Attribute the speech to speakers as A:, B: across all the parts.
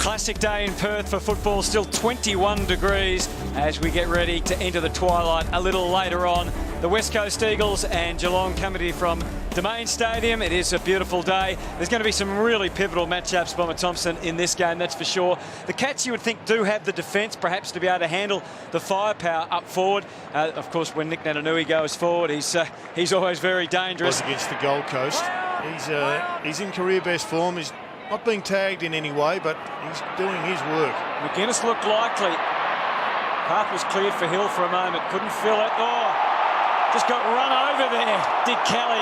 A: Classic day in Perth for football, still 21 degrees as we get ready to enter the twilight a little later on. The West Coast Eagles and Geelong coming to you from Domain Stadium. It is a beautiful day. There's going to be some really pivotal matchups, Bomber Thompson, in this game, that's for sure. The Cats, you would think, do have the defence, perhaps, to be able to handle the firepower up forward. Of course, when Nic Naitanui goes forward, he's always very dangerous.
B: Against the Gold Coast, he's in career best form. He's not being tagged in any way, but he's doing his work.
A: McGuinness looked likely. Path was cleared for Hill for a moment. Couldn't fill it. Oh, just got run over there, did Kelly.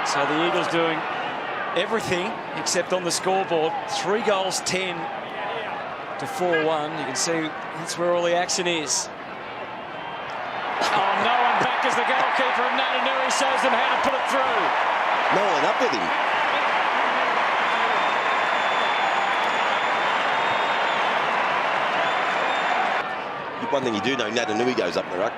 A: So the Eagles doing everything except on the scoreboard. 3 goals, 10 to 4-1. You can see that's where all the action is. Oh, no one back as the goalkeeper of Naitanui shows them how to put it through.
C: No one up with him. One thing you do know, Naitanui goes up in the ruck.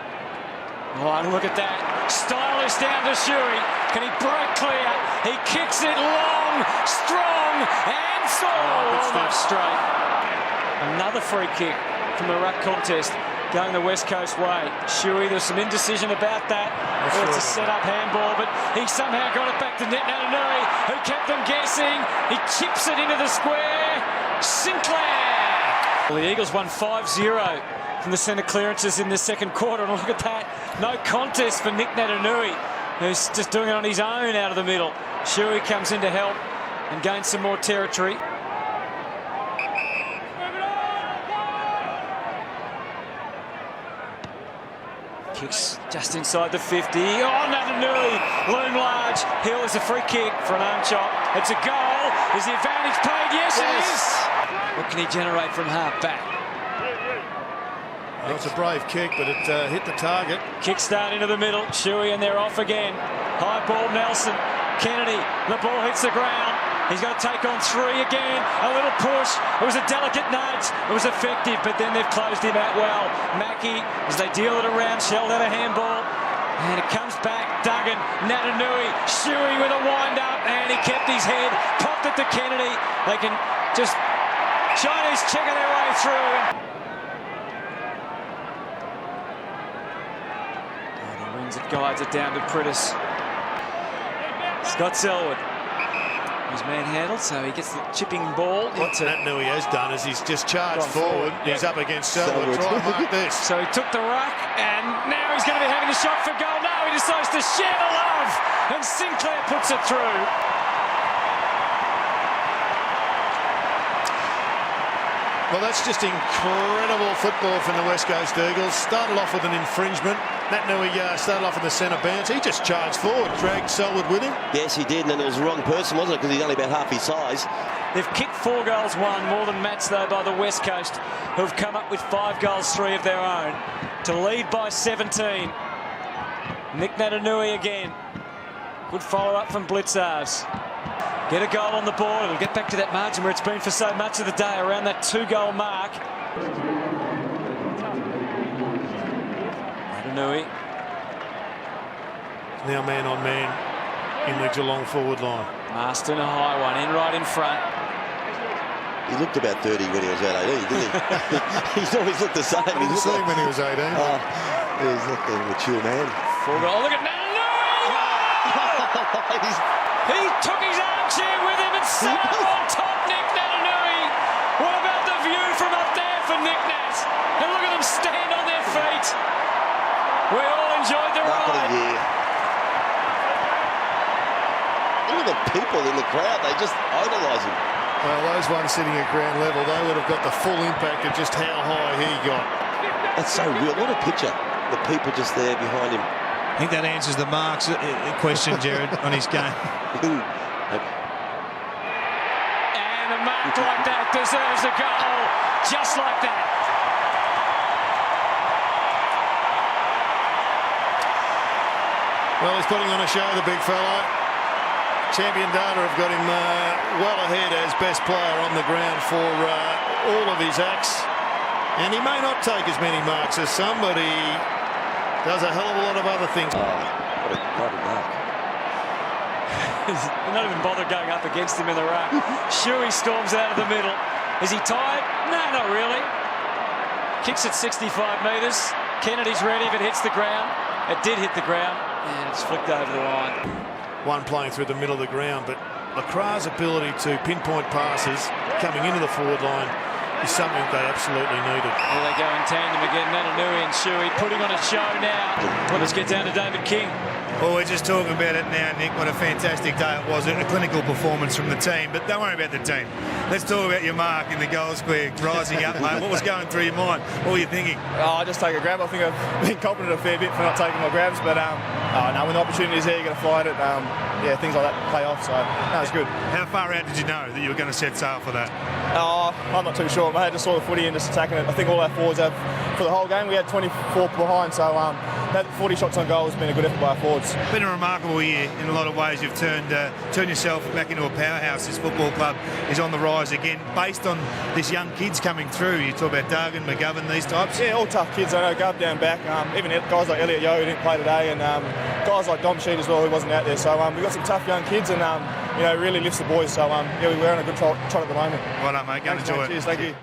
A: Oh, and look at that. Stylish down to Shuey. Can he break clear? He kicks it long, strong, and almost straight. Another free kick from the ruck contest going the West Coast way. Shuey, there's some indecision about that. It's a set-up handball, but he somehow got it back to Nic Naitanui, who kept them guessing. He chips it into the square. Sinclair! Well, the Eagles won 5-0. From the centre clearances in the second quarter, and look at that, no contest for Nic Naitanui, who's just doing it on his own out of the middle. Shuey comes in to help and gains some more territory. Kicks just inside the 50. Oh, Naitanui, loom large. Hill is a free kick for an arm chop. It's a goal. Is the advantage paid? Yes, it is. What can he generate from half back?
B: Well, it's a brave kick, but it hit the target.
A: Kickstart into the middle. Shuey, and they're off again. High ball, Nelson. Kennedy. The ball hits the ground. He's going to take on 3 again. A little push. It was a delicate nudge. It was effective, but then they've closed him out well. Mackey, as they deal it around, shelled out a handball. And it comes back. Duggan, Naitanui, Shuey with a wind-up, and he kept his head. Popped it to Kennedy. They can just Chinese checker their way through. It guides it down to Prittis. Scott Selwood. He's manhandled, so he gets the chipping ball.
B: What Naitanui has done is he's just charged forward. He's up against Selwood. Try and mark this.
A: So he took the ruck, and now he's going to be having a shot for goal. No, he decides to share the love, and Sinclair puts it through.
B: Well, that's just incredible football from the West Coast Eagles. Started off with an infringement. Naitanui started off in the centre bounce. He just charged forward, dragged Selwood with him.
C: Yes, he did, and then it was the wrong person, wasn't it? Because he's only about half his size.
A: They've kicked 4 goals, 1, more than matched, though, by the West Coast, who've come up with 5 goals, 3 of their own, to lead by 17. Nic Naitanui again. Good follow-up from Blitzars. Get a goal on the board. It'll get back to that margin where it's been for so much of the day, around that 2-goal mark. Naitanui.
B: Now man on man in the Geelong forward line.
A: Marston, a high one, in right in front.
C: He looked about 30 when he was at 18, didn't he? He's always looked the same.
B: I didn't see him when he was 18.
C: Oh, he's like a mature man.
A: 4 goal. Look at Naitanui! He took his armchair with him and sat up on top, Nic Naitanui. What about the view from up there for Nic Nat? And look at them stand on their feet. We all enjoyed the ride.
C: Look at the people in the crowd. They just idolise him.
B: Well, those ones sitting at ground level, they would have got the full impact of just how high he got.
C: That's so real. What a picture. The people just there behind him.
D: I think that answers the Mark's question, Jared, on his game.
A: And a mark like that deserves a goal, just like that.
B: Well, he's putting on a show, the big fella. Champion Data have got him well ahead as best player on the ground for all of his acts. And he may not take as many marks as some, but he does a hell of a lot of other things.
C: Oh, what a bloody mark.
A: Not even bothered going up against him in the ruck. Shuey storms out of the middle. Is he tired? No, not really. Kicks at 65 metres. Kennedy's ready if it hits the ground. It did hit the ground. And it's flicked over the line.
B: One playing through the middle of the ground, but Lacra's ability to pinpoint passes coming into the forward line is something they absolutely needed.
A: Here they go in tandem again, Naitanui and Shuey putting on a show now. Well, let's get down to David King.
D: Well, we're just talking about it now, Nick. What a fantastic day it was. A clinical performance from the team. But don't worry about the team. Let's talk about your mark in the goal square, rising up, mate. What was going through your mind? What were you thinking?
E: I just take a grab. I think I've been confident a fair bit for not taking my grabs. But no, when the opportunity's there, you got to fly at it. Yeah, things like that play off. So, no, it's good.
D: How far out did you know that you were going to set sail for that?
E: I'm not too sure, mate. I just saw the footy and just attacking it. I think all our forwards have, for the whole game, we had 24 behind. So, that 40 shots on goal has been a good effort by our forwards.
D: It's been a remarkable year. In a lot of ways, you've turned yourself back into a powerhouse. This football club is on the rise again, based on this young kids coming through. You talk about Duggan, McGovern, these types.
E: Yeah, all tough kids. I know, Gov down back. Even guys like Elliot Yeo who didn't play today, and guys like Dom Sheed as well who wasn't out there. So we've got some tough young kids, and really lifts the boys. So yeah, we're on a good trot at the moment.
D: Well done, mate. Go and enjoy it.
E: Cheers, thank you.